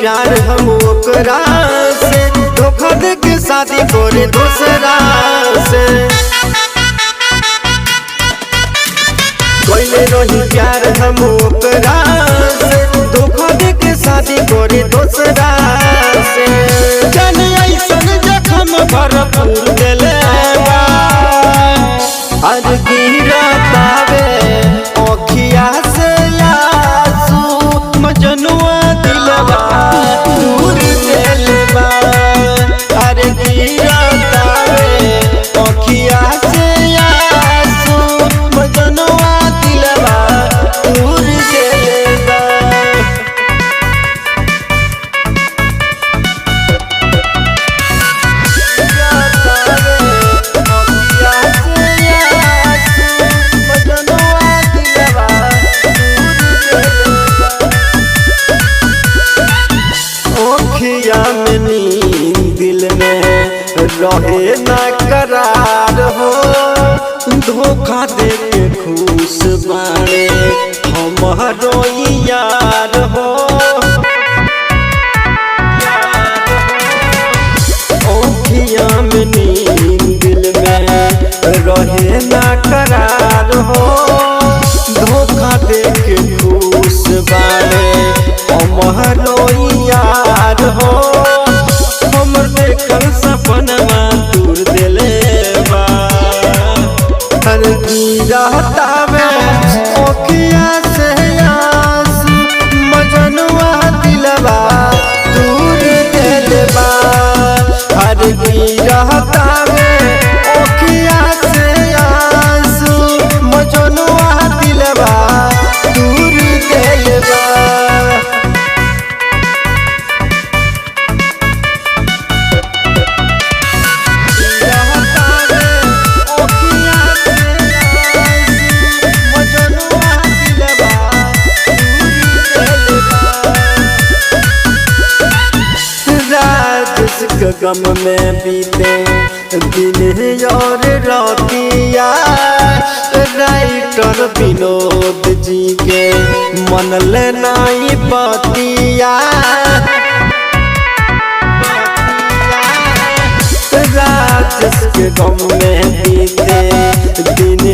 प्यार हम ओकरा से, धोखा दे के शादी करे दूसरा से। कोइले रही प्यार हम ओकरा से, धोखा दे के शादी करे दूसरा से। जाने ऐसन जखम भरपूर दिले बा, आज गिरतावे ओखिया से आंसू, मजनुआ दिलवा दूर दिले बा। अरे गिरतावे ओखिया से आंसू, मजनुआ दिलवा दूर दिले बा। में नींद दिल में रहे ना करार हो, धोखा दे के खुश बारे हमारो यार हो। ओखिया में नींद दिल में रहे ना करार हो, धोखा दे के खुश बारे हमारो यार हो। हमर देखल सपनमा दूर दिले बा, हर गिरतावे ओखिया से आंसू, मजनुआ दिलवा दूर दिले बा। हर गिरतावे ओखिया से आंसू, मजनुआ दिलवा दूर दिले बा। गम में बीते दिन और रातिया, राइटर विनोद जी के मन लेना पतिया। राजेश के गम में बीते दिन